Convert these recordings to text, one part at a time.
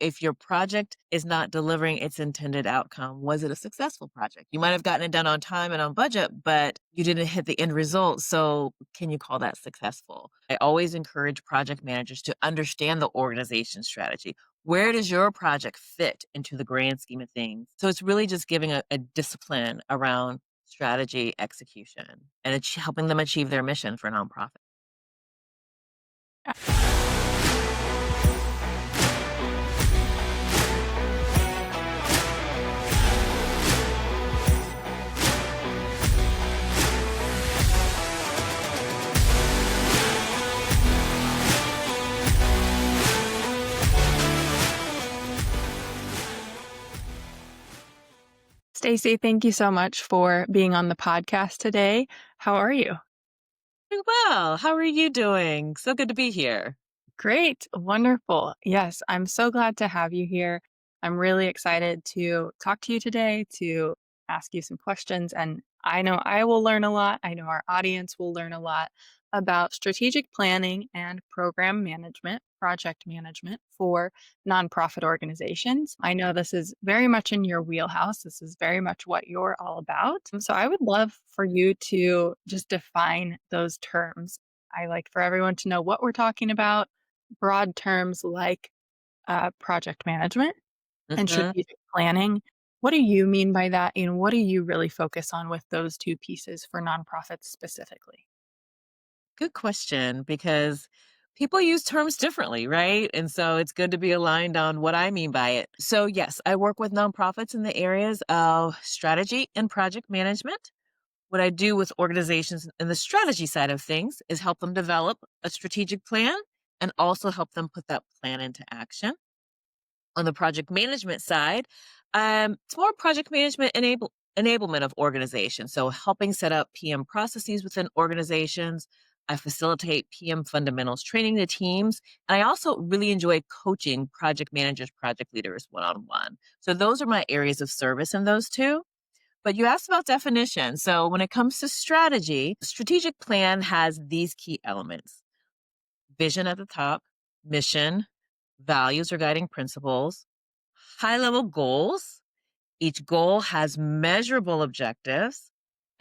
if your project is not delivering its intended outcome, was it a successful project? You might have gotten it done on time and on budget, but you didn't hit the end result. So can you call that successful? I always encourage project managers to understand the organization strategy. Where does your project fit into the grand scheme of things? So it's really just giving a discipline around strategy execution and helping them achieve their mission for nonprofit. Stacye, thank you so much for being on the podcast today. How are you? Doing well. How are you doing? So good to be here. Great. Wonderful. Yes, I'm so glad to have you here. I'm really excited to talk to you today, to ask you some questions. And I know I will learn a lot. I know our audience will learn a lot about strategic planning and program management, project management for nonprofit organizations. I know this is very much in your wheelhouse. This is very much what you're all about. So I would love for you to just define those terms. I like for everyone to know what we're talking about, broad terms like project management and Mhm. strategic planning. What do you mean by that? And what do you really focus on with those two pieces for nonprofits specifically? Good question because people use terms differently, right? And so it's good to be aligned on what I mean by it. So, yes, I work with nonprofits in the areas of strategy and project management. What I do with organizations in the strategy side of things is help them develop a strategic plan and also help them put that plan into action. On the project management side, it's more project management enablement of organizations. So helping set up PM processes within organizations. I facilitate PM fundamentals training to teams. And I also really enjoy coaching project managers, project leaders one on one. So those are my areas of service in those two. But you asked about definition. So when it comes to strategy, strategic plan has these key elements: vision at the top, mission, values or guiding principles, high level goals. Each goal has measurable objectives.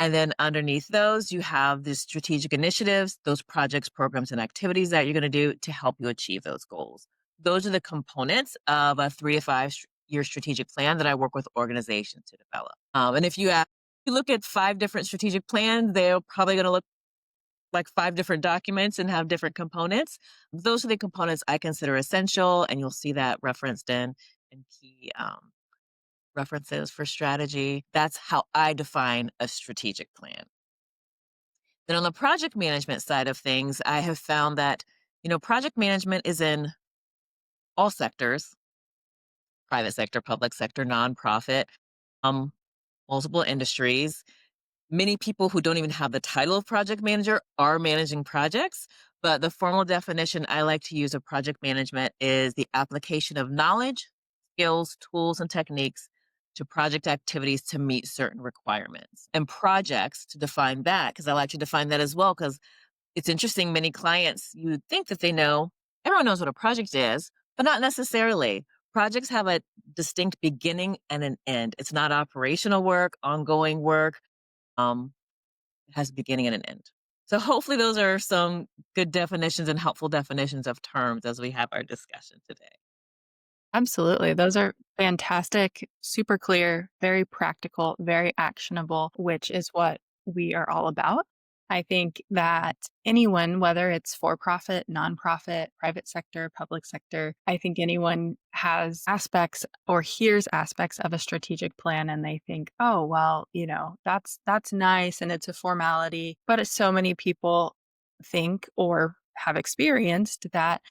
And then underneath those, you have the strategic initiatives, those projects, programs, and activities that you're going to do to help you achieve those goals. Those are the components of a 3 to 5 year strategic plan that I work with organizations to develop. And if you look at 5 different strategic plans, they're probably going to look like 5 different documents and have different components. Those are the components I consider essential, and you'll see that referenced in key references for strategy. That's how I define a strategic plan. Then on the project management side of things, I have found that, project management is in all sectors: private sector, public sector, nonprofit, um, multiple industries. Many people who don't even have the title of project manager are managing projects, but the formal definition I like to use of project management is the application of knowledge, skills, tools, and techniques to project activities to meet certain requirements. And projects, to define that, because I like to define that as well, because it's interesting. Many clients, you think that they know, everyone knows what a project is, but not necessarily. Projects have a distinct beginning and an end. It's not operational work, ongoing work. Um, it has a beginning and an end. So hopefully those are some good definitions and helpful definitions of terms as we have our discussion today. Absolutely. Those are fantastic, super clear, very practical, very actionable, which is what we are all about. I think that anyone, whether it's for profit, nonprofit, private sector, public sector, I think anyone has aspects or hears aspects of a strategic plan and they think, oh, well, that's nice and it's a formality. But as so many people think or have experienced that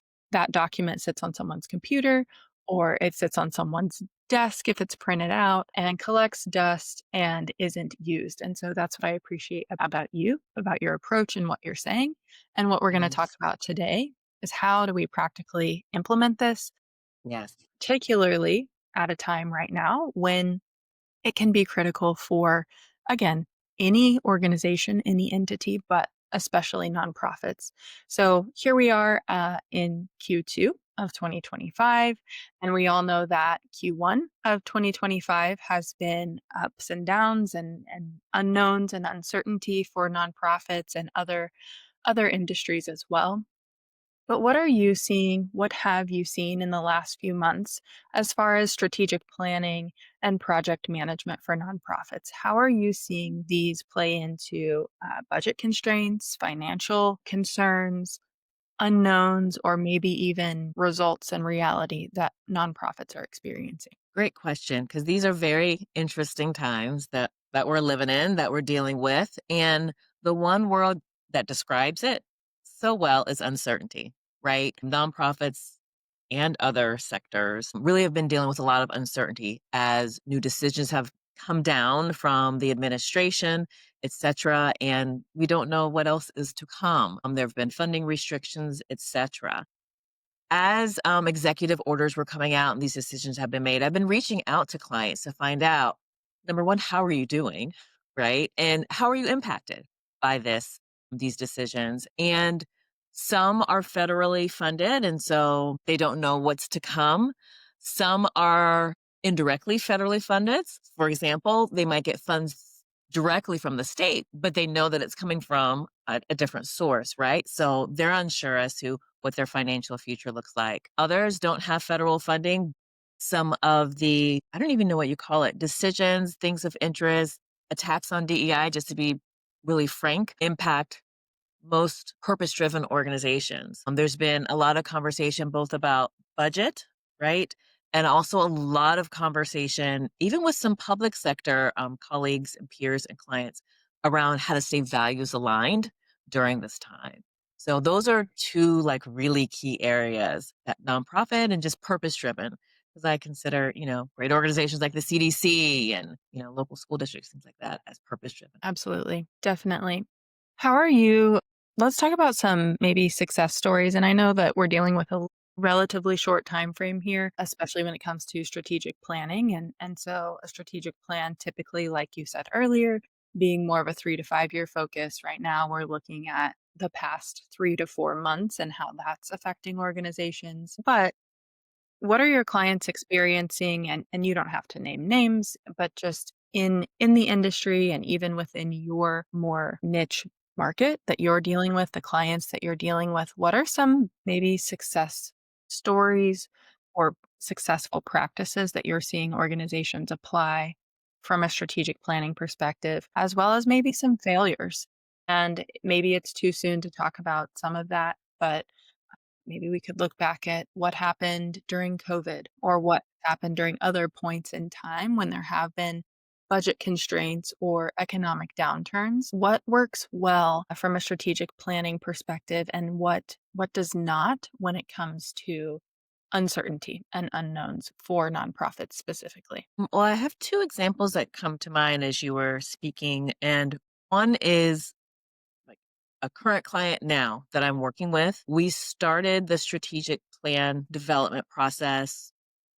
document sits on someone's computer or it sits on someone's desk if it's printed out and collects dust and isn't used. And so that's what I appreciate about you, about your approach and what you're saying. And what we're going to talk Yes. about today is how do we practically implement this, Yes. particularly at a time right now when it can be critical for, again, any organization, any entity, but especially nonprofits. So here we are in Q2 of 2025. And we all know that Q1 of 2025 has been ups and downs and unknowns and uncertainty for nonprofits and other industries as well. But what are you seeing? What have you seen in the last few months as far as strategic planning and project management for nonprofits? How are you seeing these play into budget constraints, financial concerns, unknowns, or maybe even results and reality that nonprofits are experiencing? Great question, because these are very interesting times that we're living in, that we're dealing with, and the one word that describes it so well is uncertainty, right? Nonprofits and other sectors really have been dealing with a lot of uncertainty as new decisions have come down from the administration, et cetera, and we don't know what else is to come. There have been funding restrictions, et cetera. As, executive orders were coming out and these decisions have been made, I've been reaching out to clients to find out, number 1, how are you doing, right? And how are you impacted by these decisions? And some are federally funded, and so they don't know what's to come. Some are indirectly federally funded. For example, they might get funds directly from the state, but they know that it's coming from a different source, right? So they're unsure as to what their financial future looks like. Others don't have federal funding. Some of the, I don't even know what you call it, decisions, things of interest, attacks on DEI, just to be really frank, impact most purpose driven organizations. There's been a lot of conversation both about budget, right? And also a lot of conversation, even with some public sector colleagues and peers and clients, around how to stay values aligned during this time. So those are two like really key areas that nonprofit and just purpose driven, because I consider, great organizations like the CDC and, local school districts, things like that as purpose driven. Absolutely. Definitely. How are you? Let's talk about some maybe success stories. And I know that we're dealing with a relatively short time frame here, especially when it comes to strategic planning. And so a strategic plan typically, like you said earlier, being more of a 3 to 5 year focus. Right now, we're looking at the past 3 to 4 months and how that's affecting organizations. But what are your clients experiencing? And you don't have to name names, but just in the industry and even within your more niche market that you're dealing with, the clients that you're dealing with, what are some maybe success stories or successful practices that you're seeing organizations apply from a strategic planning perspective, as well as maybe some failures? And maybe it's too soon to talk about some of that, but maybe we could look back at what happened during COVID or what happened during other points in time when there have been budget constraints or economic downturns. What works well from a strategic planning perspective and what does not when it comes to uncertainty and unknowns for nonprofits specifically? Well, I have two examples that come to mind as you were speaking, and one is like a current client now that I'm working with. We started the strategic plan development process,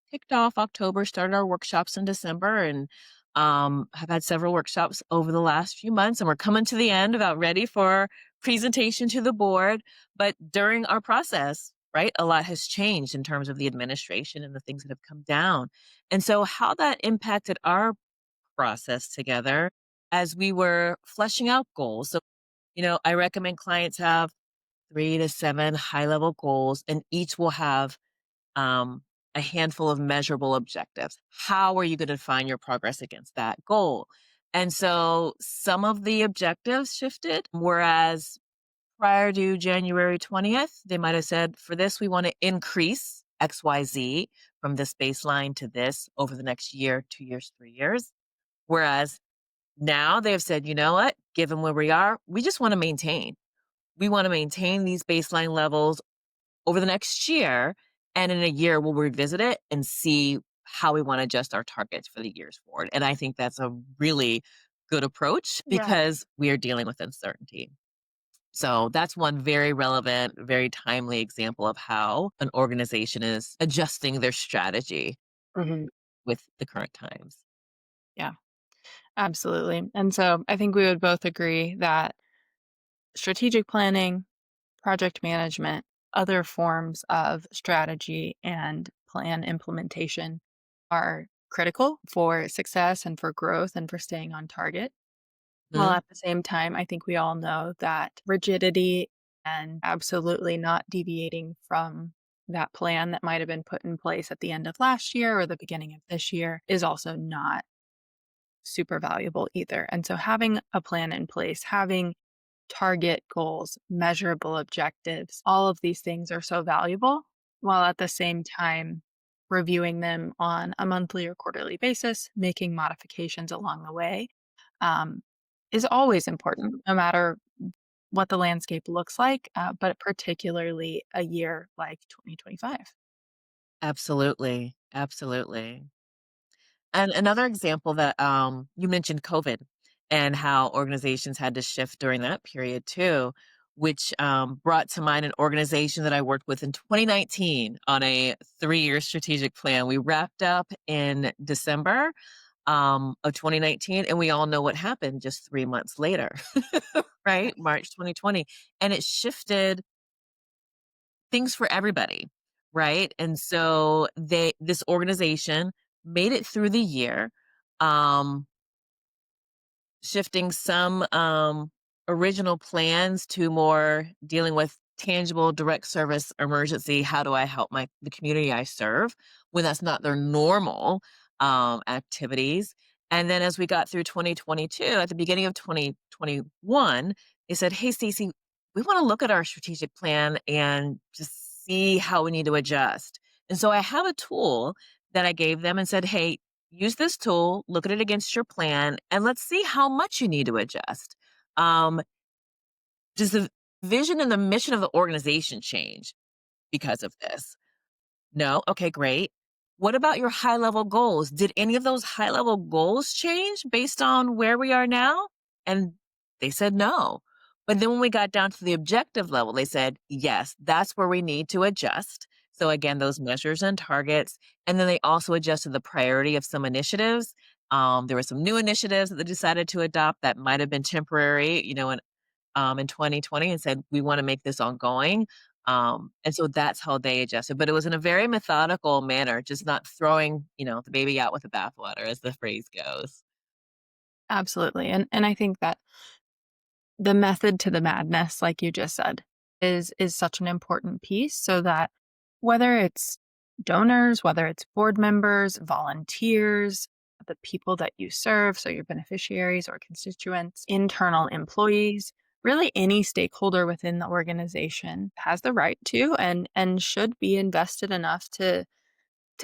kicked off October, started our workshops in December, and have had several workshops over the last few months. And we're coming to the end, about ready for presentation to the board. But during our process, right, a lot has changed in terms of the administration and the things that have come down. And so, how that impacted our process together as we were fleshing out goals. So, I recommend clients have 3 to 7 high level goals, and each will have a handful of measurable objectives. How are you going to define your progress against that goal? And so some of the objectives shifted, whereas prior to January 20th, they might have said, for this, we want to increase XYZ from this baseline to this over the next year, 2 years, 3 years. Whereas now they have said, you know what, given where we are, we just want to maintain. We want to maintain these baseline levels over the next year. And in a year, we'll revisit it and see how we want to adjust our targets for the years forward. And I think that's a really good approach Yeah. because we are dealing with uncertainty. So that's one very relevant, very timely example of how an organization is adjusting their strategy Mhm. with the current times. Yeah, absolutely. And so I think we would both agree that strategic planning, project management, other forms of strategy and plan implementation are critical for success and for growth and for staying on target. While Mhm. at the same time, I think we all know that rigidity and absolutely not deviating from that plan that might have been put in place at the end of last year or the beginning of this year is also not super valuable either. And so having a plan in place, having target goals, measurable objectives, all of these things are so valuable, while at the same time reviewing them on a monthly or quarterly basis, making modifications along the way, um, is always important, no matter what the landscape looks like, but particularly a year like 2025. Absolutely, absolutely. And another example that, you mentioned COVID and how organizations had to shift during that period too, which, brought to mind an organization that I worked with in 2019 on a 3-year strategic plan. We wrapped up in December, of 2019, and we all know what happened just 3 months later, right? Yes. March 2020, and it shifted things for everybody, right? And so this organization made it through the year, um, shifting some original plans to more dealing with tangible direct service emergency. How do I help the community I serve when that's not their normal activities? And then as we got through 2022, at the beginning of 2021, they said, "Hey, Stacey, we want to look at our strategic plan and just see how we need to adjust." And so I have a tool that I gave them and said, "Hey, use this tool, look at it against your plan, and let's see how much you need to adjust. Um, does the vision and the mission of the organization change because of this? No? Okay, great. What about your high level goals? Did any of those high level goals change based on where we are now?" And they said no. But then when we got down to the objective level, they said, yes, that's where we need to adjust. So again, those measures and targets. And then they also adjusted the priority of some initiatives. There were some new initiatives that they decided to adopt that might have been temporary, in 2020 and said, "We wanna make this ongoing." And so that's how they adjusted, but it was in a very methodical manner, just not throwing, the baby out with the bathwater, as the phrase goes. Absolutely. And I think that the method to the madness, like you just said, is such an important piece so that whether it's donors, whether it's board members, volunteers, the people that you serve, so your beneficiaries or constituents, internal employees, really any stakeholder within the organization has the right to and should be invested enough to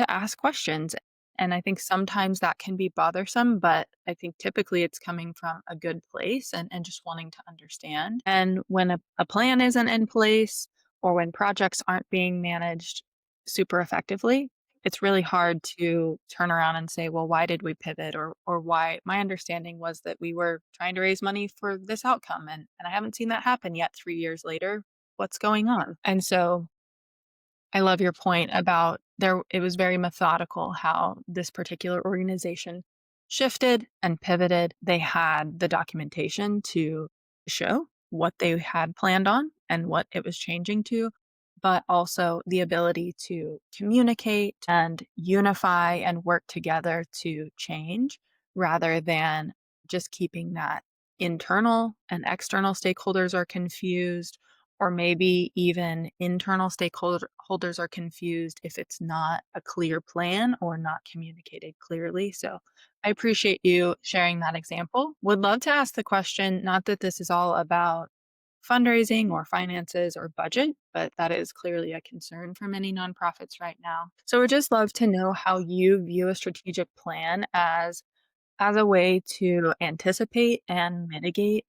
ask questions. And I think sometimes that can be bothersome, but I think typically it's coming from a good place and just wanting to understand. And when a plan isn't in place or when projects aren't being managed super effectively, it's really hard to turn around and say, well, why did we pivot? Or why my understanding was that we were trying to raise money for this outcome. And I haven't seen that happen yet 3 years later. What's going on? And so I love your point about there it was very methodical how this particular organization shifted and pivoted. They had the documentation to show what they had planned on and what it was changing to, but also the ability to communicate and unify and work together to change rather than just keeping that internal and external stakeholders are confused or maybe even internal stakeholders are confused if it's not a clear plan or not communicated clearly. So I appreciate you sharing that example. Would love to ask the question, not that this is all about fundraising or finances or budget, but that is clearly a concern for many nonprofits right now. So we'd just love to know how you view a strategic plan as a way to anticipate and mitigate,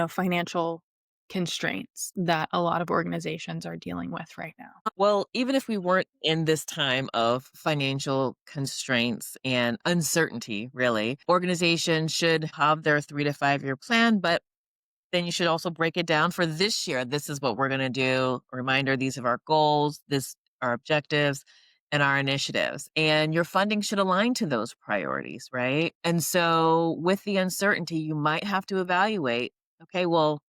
financial constraints that a lot of organizations are dealing with right now. Well, even if we weren't in this time of financial constraints and uncertainty, really, organizations should have their 3 to 5 year plan, but then you should also break it down for this year. This is what we're going to do. A reminder, these are our goals, this our objectives and our initiatives. And your funding should align to those priorities, right? And so with the uncertainty, you might have to evaluate, okay, well,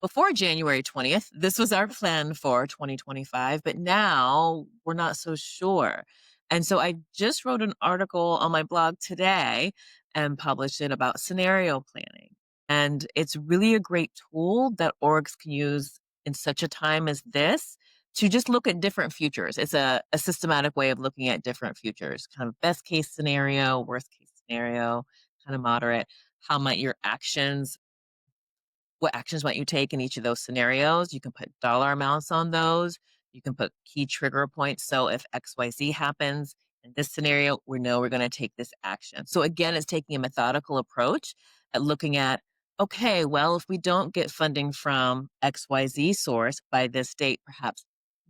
before January 20th, this was our plan for 2025, but now we're not so sure. And so I just wrote an article on my blog today and published it about scenario planning. And it's really a great tool that orgs can use in such a time as this to just look at different futures. It's a systematic way of looking at different futures, kind of best case scenario, worst case scenario, kind of moderate. How might your actions what actions might you take in each of those scenarios? You can put dollar amounts on those. You can put key trigger points. So if XYZ happens in this scenario, we know we're going to take this action. So again, it's taking a methodical approach at looking at, okay, well, if we don't get funding from XYZ source by this date, perhaps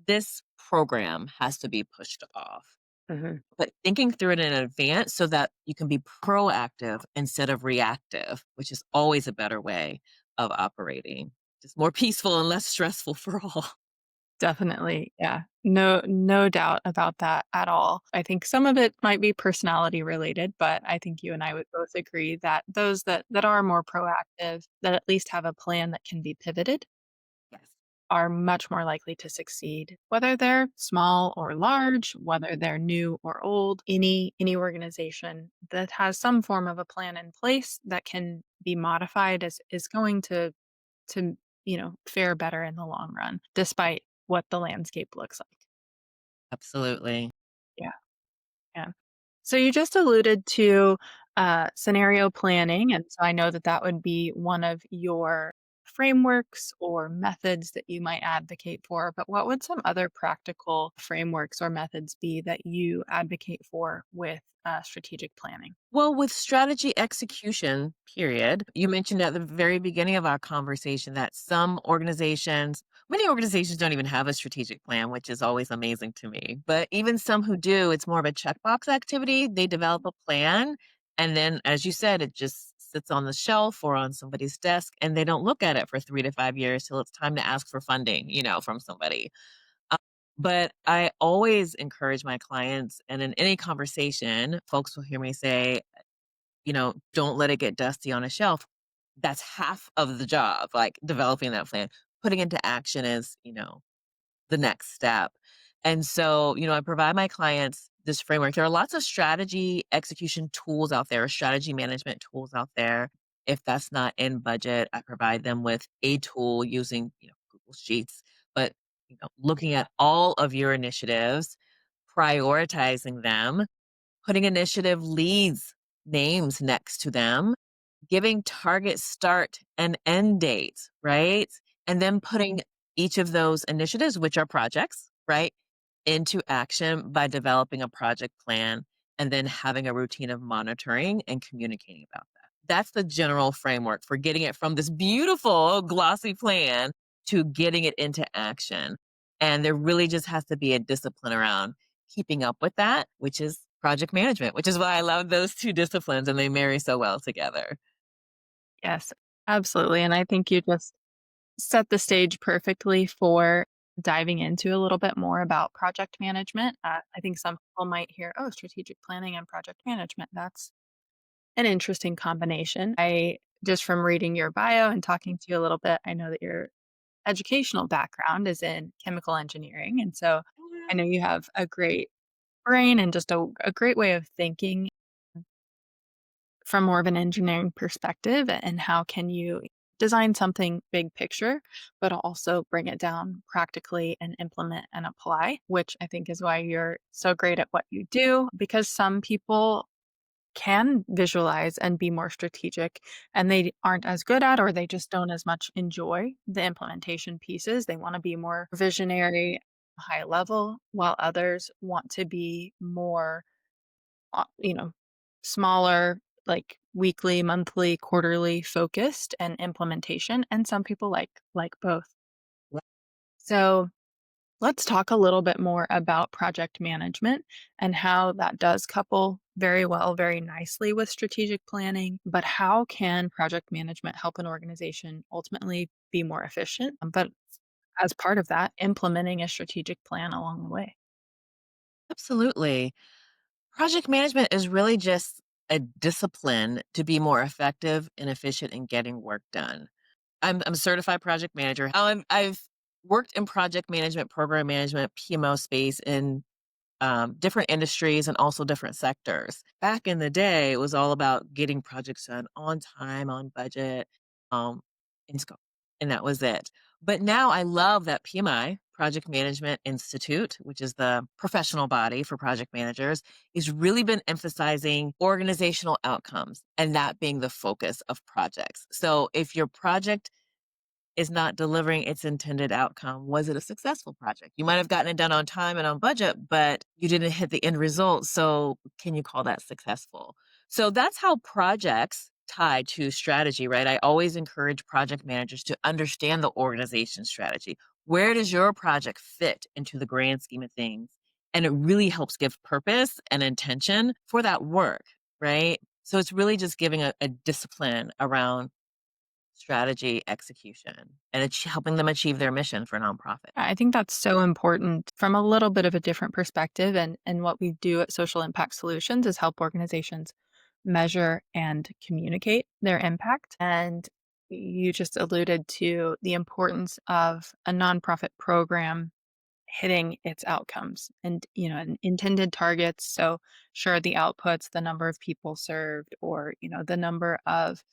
this program has to be pushed off. Mhm. But thinking through it in advance so that you can be proactive instead of reactive, which is always a better way of operating. Just more peaceful and less stressful for all. Definitely, yeah. No doubt about that at all. I think some of it might be personality related, but I think you and I would both agree that those that are more proactive, that at least have a plan that can be pivoted, Yes. are much more likely to succeed. Whether they're small or large, whether they're new or old, any organization that has some form of a plan in place that can be modified is going to, fare better in the long run, despite what the landscape looks like. Absolutely. Yeah, yeah. So you just alluded to scenario planning, and so I know that that would be one of your frameworks or methods that you might advocate for. But what would some other practical frameworks or methods be that you advocate for with strategic planning? Well, with strategy execution, period, you mentioned at the very beginning of our conversation that many organizations don't even have a strategic plan, which is always amazing to me. But even some who do, it's more of a checkbox activity. They develop a plan. And then, as you said, it just sits on the shelf or on somebody's desk, and they don't look at it for 3 to 5 years till it's time to ask for funding, from somebody. Uh, But I always encourage my clients, and in any conversation, folks will hear me say, don't let it get dusty on a shelf. That's half of the job, like developing that plan. Putting into action is, the next step. And so, I provide my clients this framework. There are lots of strategy execution tools out there, strategy management tools out there. If that's not in budget, I provide them with a tool using, Google Sheets, but looking at all of your initiatives, prioritizing them, putting initiative leads names next to them, giving target start and end dates, right? And then putting each of those initiatives, which are projects, right, into action by developing a project plan and then having a routine of monitoring and communicating about that. That's the general framework for getting it from this beautiful glossy plan to getting it into action. And there really just has to be a discipline around keeping up with that, which is project management, which is why I love those two disciplines and they marry so well together. Yes, absolutely. And I think you just set the stage perfectly for diving into a little bit more about project management. I think some people might hear, oh, strategic planning and project management. That's an interesting combination. I just from reading your bio and talking to you a little bit, I know that your educational background is in chemical engineering. And so I know you have a great brain and just a great way of thinking from more of an engineering perspective and how can you design something big picture but also bring it down practically and implement and apply, which I think is why you're so great at what you do, because some people can visualize and be more strategic and they aren't as good at, or they just don't as much enjoy the implementation pieces. They want to be more visionary, high level, while others want to be more uh, you know, smaller, like weekly, monthly, quarterly focused and implementation. And some people like both. So let's talk a little bit more about project management and how that does couple very well, very nicely with strategic planning. But how can project management help an organization ultimately be more efficient? But as part of that, implementing a strategic plan along the way. Absolutely. Project management is really just a discipline to be more effective and efficient in getting work done. I'm a certified project manager. I've worked in project management, program management, PMO space in different industries and also different sectors. Back in the day, it was all about getting projects done on time, on budget, um, in scope, and that was it. But now I love that PMI, Project Management Institute, which is the professional body for project managers, is really been emphasizing organizational outcomes and that being the focus of projects. So if your project is not delivering its intended outcome. Was it a successful project? You might have gotten it done on time and on budget, but you didn't hit the end result. So, can you call that successful? So, that's how projects tie to strategy, right? I always encourage project managers to understand the organization strategy. Where does your project fit into the grand scheme of things? And it really helps give purpose and intention for that work, right? So, it's really just giving a discipline around strategy, execution, and helping them achieve their mission for nonprofit. I think that's so important from a little bit of a different perspective. And what we do at Social Impact Solutions is help organizations measure and communicate their impact. And you just alluded to the importance of a nonprofit program hitting its outcomes and and intended targets. So sure, the outputs, the number of people served, or the number of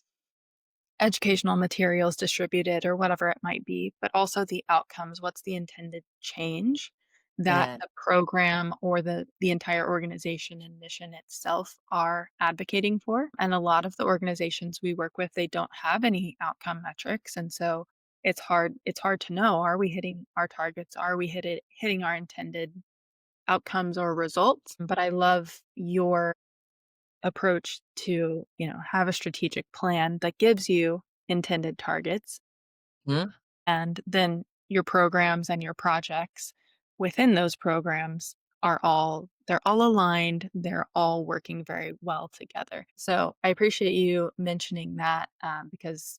educational materials distributed or whatever it might be, but also the outcomes. What's the intended change that Yeah. the program or the entire organization and mission itself are advocating for? And a lot of the organizations we work with, they don't have any outcome metrics. And so it's hard to know, are we hitting our targets? Are we hitting our intended outcomes or results? But I love your approach to, have a strategic plan that gives you intended targets, Mhm. and then your programs and your projects within those programs they're all aligned, they're all working very well together. So I appreciate you mentioning that, because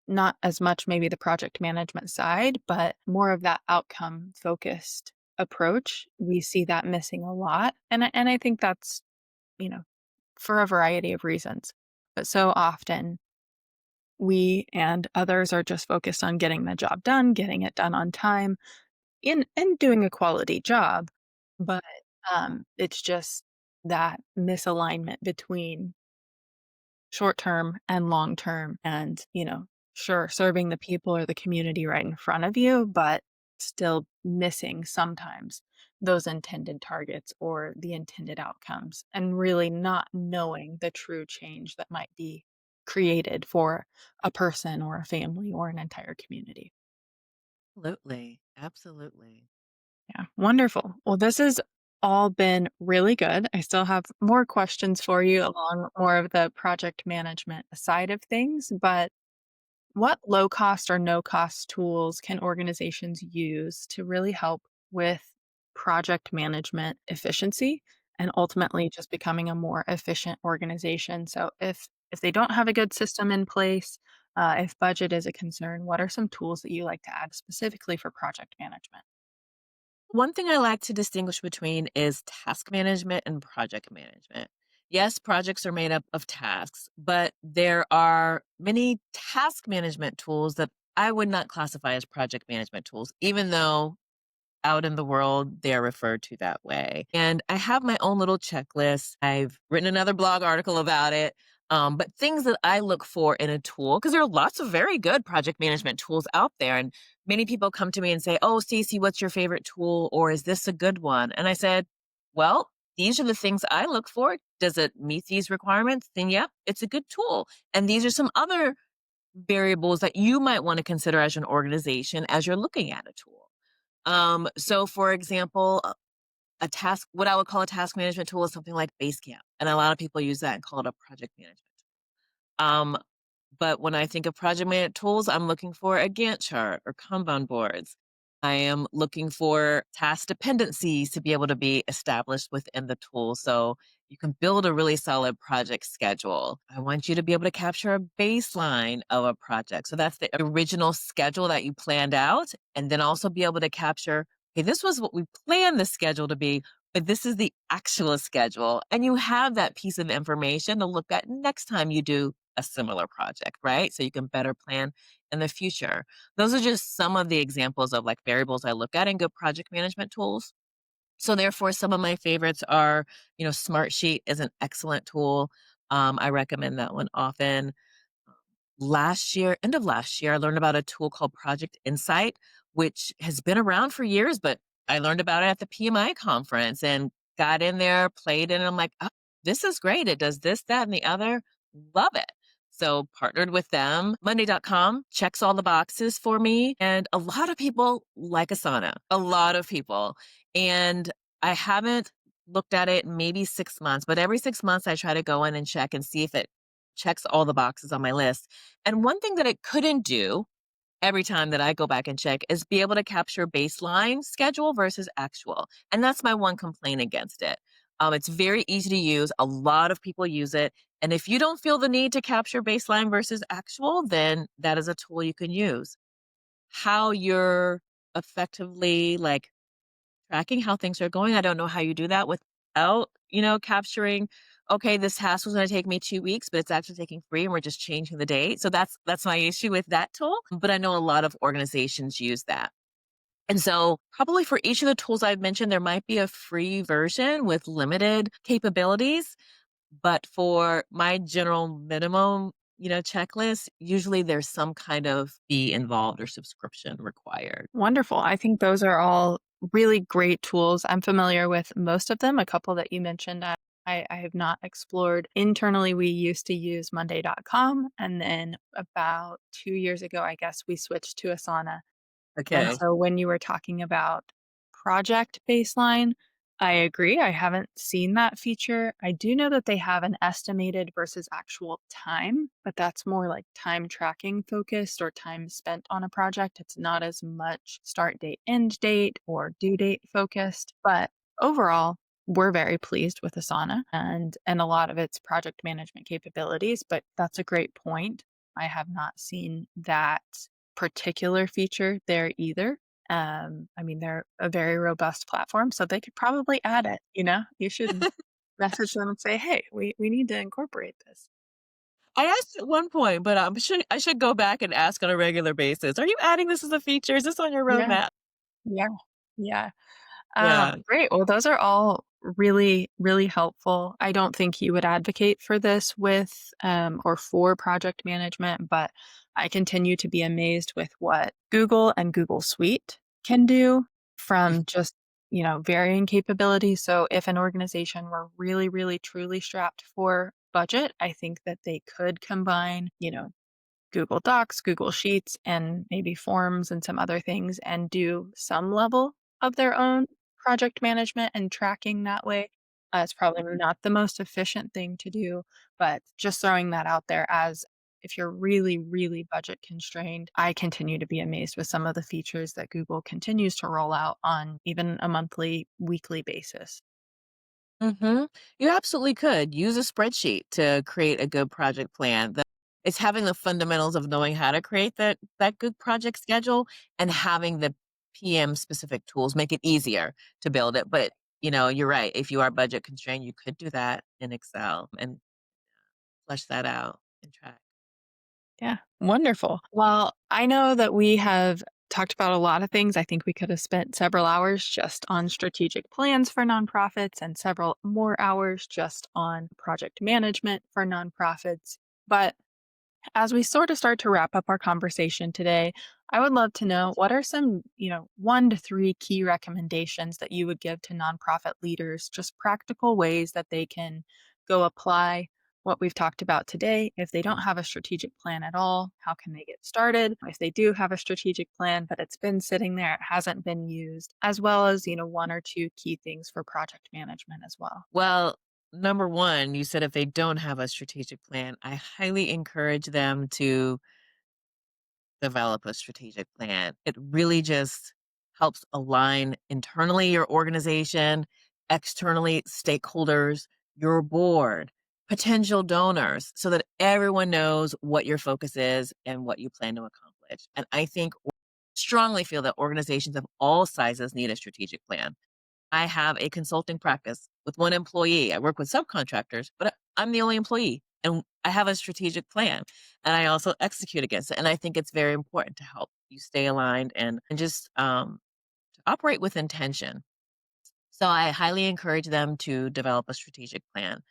not as much maybe the project management side, but more of that outcome focused approach. We see that missing a lot, and I think that's you know for a variety of reasons. But so often, we and others are just focused on getting the job done, getting it done on time, and doing a quality job. But it's just that misalignment between short term and long term, and sure, serving the people or the community right in front of you, but still missing sometimes those intended targets or the intended outcomes, and really not knowing the true change that might be created for a person or a family or an entire community. Absolutely. Absolutely. Yeah, wonderful. Well, this has all been really good. I still have more questions for you along more of the project management side of things, but what low cost or no cost tools can organizations use to really help with project management efficiency and ultimately just becoming a more efficient organization? So if they don't have a good system in place, if budget is a concern, what are some tools that you like to add specifically for project management? One thing I like to distinguish between is task management and project management. Yes, projects are made up of tasks, but there are many task management tools that I would not classify as project management tools, even though out in the world, they're referred to that way. And I have my own little checklist. I've written another blog article about it. But things that I look for in a tool, because there are lots of very good project management tools out there. And many people come to me and say, "Oh, Stacey, what's your favorite tool? Or is this a good one?" And I said, "Well, these are the things I look for. Does it meet these requirements? Then, yep, it's a good tool. And these are some other variables that you might want to consider as an organization as you're looking at a tool." So for example, a task, what I would call a task management tool is something like Basecamp. And a lot of people use that and call it a project management. Um, but when I think of project management tools, I'm looking for a Gantt chart or Kanban boards. I am looking for task dependencies to be able to be established within the tool so you can build a really solid project schedule. I want you to be able to capture a baseline of a project. So that's the original schedule that you planned out, and then also be able to capture, hey, this was what we planned the schedule to be, but this is the actual schedule. And you have that piece of information to look at next time you do a similar project, right? So you can better plan in the future. Those are just some of the examples of like variables I look at in good project management tools. So therefore, some of my favorites are, Smartsheet is an excellent tool. I recommend that one often. End of last year, I learned about a tool called Project Insight, which has been around for years, but I learned about it at the PMI conference and got in there, played it, and I'm like, oh, this is great. It does this, that, and the other. Love it. So partnered with them. Monday.com checks all the boxes for me. And a lot of people like Asana. A lot of people. And I haven't looked at it in maybe 6 months, but every 6 months I try to go in and check and see if it checks all the boxes on my list. And one thing that it couldn't do every time that I go back and check is be able to capture baseline schedule versus actual. And that's my one complaint against it. It's very easy to use. A lot of people use it. And if you don't feel the need to capture baseline versus actual, then that is a tool you can use. How you're effectively like tracking how things are going. I don't know how you do that without, capturing, okay, this task was going to take me 2 weeks, but it's actually taking three and we're just changing the date. So that's my issue with that tool. But I know a lot of organizations use that. And so probably for each of the tools I've mentioned, there might be a free version with limited capabilities. But for my general minimum, checklist, usually there's some kind of fee involved or subscription required. Wonderful. I think those are all really great tools. I'm familiar with most of them. A couple that you mentioned, I have not explored. Internally, we used to use Monday.com. And then about 2 years ago, I guess we switched to Asana. And Okay. so when you were talking about project baseline, I agree. I haven't seen that feature. I do know that they have an estimated versus actual time, but that's more like time tracking focused or time spent on a project. It's not as much start date, end date, or due date focused. But overall, we're very pleased with Asana and a lot of its project management capabilities. But that's a great point. I have not seen that particular feature there either. I mean, they're a very robust platform, so they could probably add it, you know? You should message them and say, "Hey, we need to incorporate this." I asked at one point, but I should go back and ask on a regular basis. Are you adding this as a feature? Is this on your Yeah, roadmap? yeah, yeah. Yeah. Great. Well, those are all really, really helpful. I don't think you would advocate for this with or for project management, but I continue to be amazed with what Google and Google Suite can do from just, varying capabilities. So if an organization were really, really, truly strapped for budget, I think that they could combine, Google Docs, Google Sheets, and maybe Forms and some other things and do some level of their own project management and tracking that way. It's probably not the most efficient thing to do, but just throwing that out there as if you're really, really budget constrained, I continue to be amazed with some of the features that Google continues to roll out on even a monthly, weekly basis. Mhm. You absolutely could use a spreadsheet to create a good project plan. It's having the fundamentals of knowing how to create that good project schedule and having the PM specific tools make it easier to build it. But, you're right. If you are budget constrained, you could do that in Excel and flesh that out and track. Yeah, wonderful. Well, I know that we have talked about a lot of things. I think we could have spent several hours just on strategic plans for nonprofits and several more hours just on project management for nonprofits. But as we sort of start to wrap up our conversation today, I would love to know what are some, 1 to 3 key recommendations that you would give to nonprofit leaders, just practical ways that they can go apply what we've talked about today. If they don't have a strategic plan at all, how can they get started? If they do have a strategic plan, but it's been sitting there, it hasn't been used, as well as, 1 or 2 key things for project management as well. Well, number one, you said if they don't have a strategic plan, I highly encourage them to develop a strategic plan. It really just helps align internally your organization, externally stakeholders, your board, potential donors, so that everyone knows what your focus is and what you plan to accomplish. And I think strongly feel that organizations of all sizes need a strategic plan. I have a consulting practice with one employee. I work with subcontractors, but I'm the only employee. And I have a strategic plan and I also execute against it. And I think it's very important to help you stay aligned and just to operate with intention. So I highly encourage them to develop a strategic plan.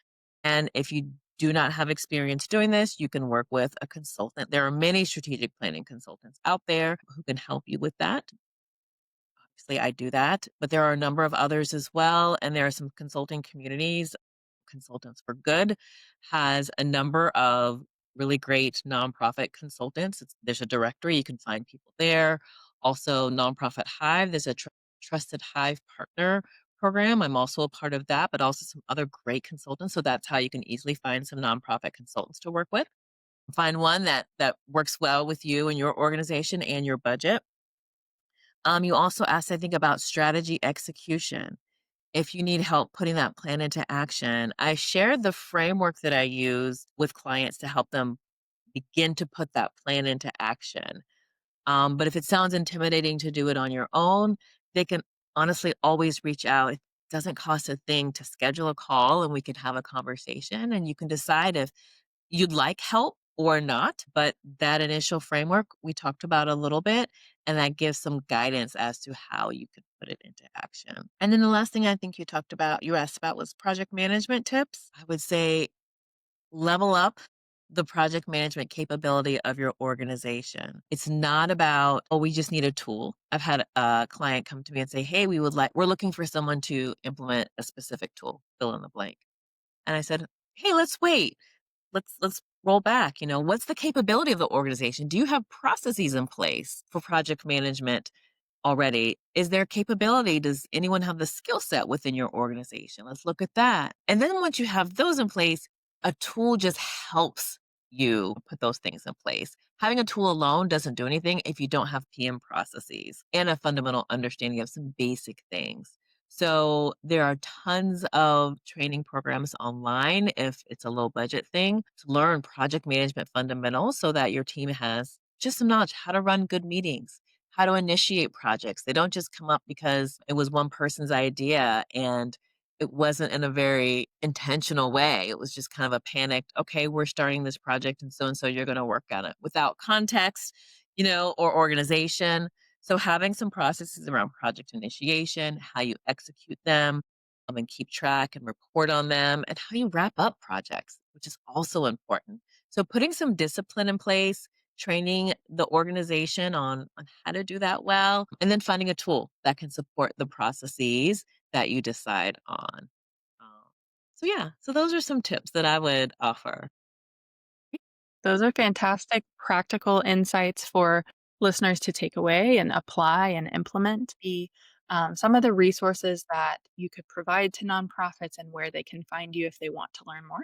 And if you do not have experience doing this, you can work with a consultant. There are many strategic planning consultants out there who can help you with that. Obviously, I do that, but there are a number of others as well. And there are some consulting communities. Consultants for Good has a number of really great nonprofit consultants. There's a directory, you can find people there. Also, Nonprofit Hive, there's a Trusted Hive Partner program. I'm also a part of that, but also some other great consultants. So that's how you can easily find some nonprofit consultants to work with. Find one that works well with you and your organization and your budget. You also asked, I think, about strategy execution. If you need help putting that plan into action, I shared the framework that I use with clients to help them begin to put that plan into action. But if it sounds intimidating to do it on your own, they can honestly always reach out. It doesn't cost a thing to schedule a call and we can have a conversation and you can decide if you'd like help or not, but that initial framework we talked about a little bit, and that gives some guidance as to how you could put it into action. And then the last thing I think you asked about was project management tips. I would say level up the project management capability of your organization. It's not about, oh, we just need a tool. I've had a client come to me and say, hey, we're looking for someone to implement a specific tool, fill in the blank. And I said, hey, let's wait, let's roll back. What's the capability of the organization? Do you have processes in place for project management already? Is there capability? Does anyone have the skill set within your organization? Let's look at that. And then once you have those in place, a tool just helps you put those things in place. Having a tool alone doesn't do anything if you don't have PM processes and a fundamental understanding of some basic things. So there are tons of training programs online if it's a low budget thing to learn project management fundamentals so that your team has just some knowledge how to run good meetings, how to initiate projects. They don't just come up because it was one person's idea and it wasn't in a very intentional way. It was just kind of a panicked, okay, we're starting this project and so you're going to work on it without context, or organization. So having some processes around project initiation, how you execute them, and keep track and report on them, and how you wrap up projects, which is also important. So putting some discipline in place, training the organization on how to do that well, and then finding a tool that can support the processes that you decide on. Um, so yeah, so those are some tips that I would offer. Those are fantastic practical insights for listeners to take away and apply and implement. Some of the resources that you could provide to nonprofits and where they can find you if they want to learn more.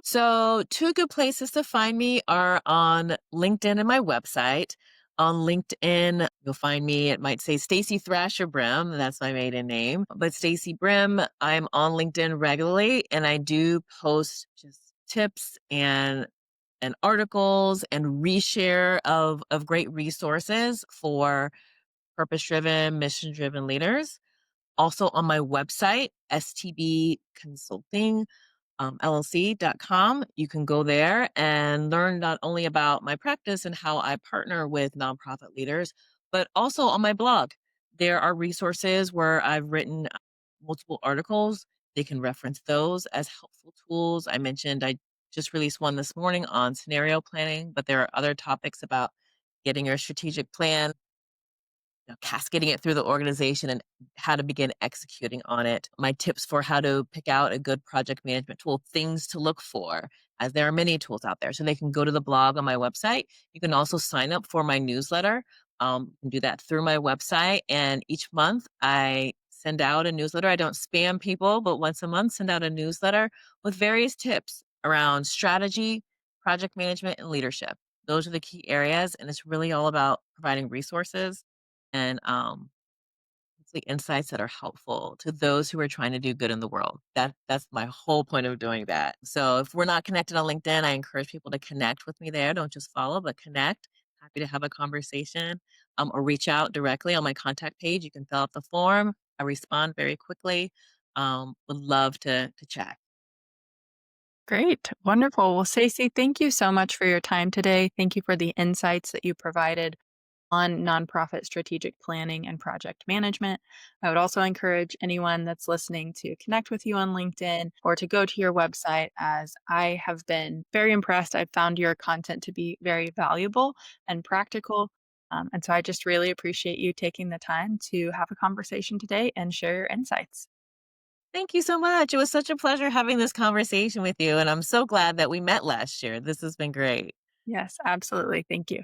So, two good places to find me are on LinkedIn and my website. On LinkedIn, you'll find me. It might say Stacye Thrasher Brim. That's my maiden name. But Stacye Brim, I'm on LinkedIn regularly and I do post just tips and articles and reshare of great resources for purpose-driven, mission-driven leaders. Also on my website, STB Consulting LLC.com. You can go there and learn not only about my practice and how I partner with nonprofit leaders, but also on my blog. There are resources where I've written multiple articles. They can reference those as helpful tools. I mentioned I just released one this morning on scenario planning, but there are other topics about getting your strategic plan, cascading it through the organization and how to begin executing on it. My tips for how to pick out a good project management tool, things to look for, as there are many tools out there. So they can go to the blog on my website. You can also sign up for my newsletter. You can do that through my website. And each month I send out a newsletter. I don't spam people, but once a month, send out a newsletter with various tips around strategy, project management, and leadership. Those are the key areas. And it's really all about providing resources and hopefully insights that are helpful to those who are trying to do good in the world. That's my whole point of doing that. So if we're not connected on LinkedIn, I encourage people to connect with me there. Don't just follow, but connect. Happy to have a conversation, or reach out directly on my contact page. You can fill out the form. I respond very quickly. Would love to chat. Great. Wonderful. Well, Stacey, thank you so much for your time today. Thank you for the insights that you provided on nonprofit strategic planning and project management. I would also encourage anyone that's listening to connect with you on LinkedIn or to go to your website, as I have been very impressed. I've found your content to be very valuable and practical. And so I just really appreciate you taking the time to have a conversation today and share your insights. Thank you so much. It was such a pleasure having this conversation with you, and I'm so glad that we met last year. This has been great. Yes, absolutely. Thank you.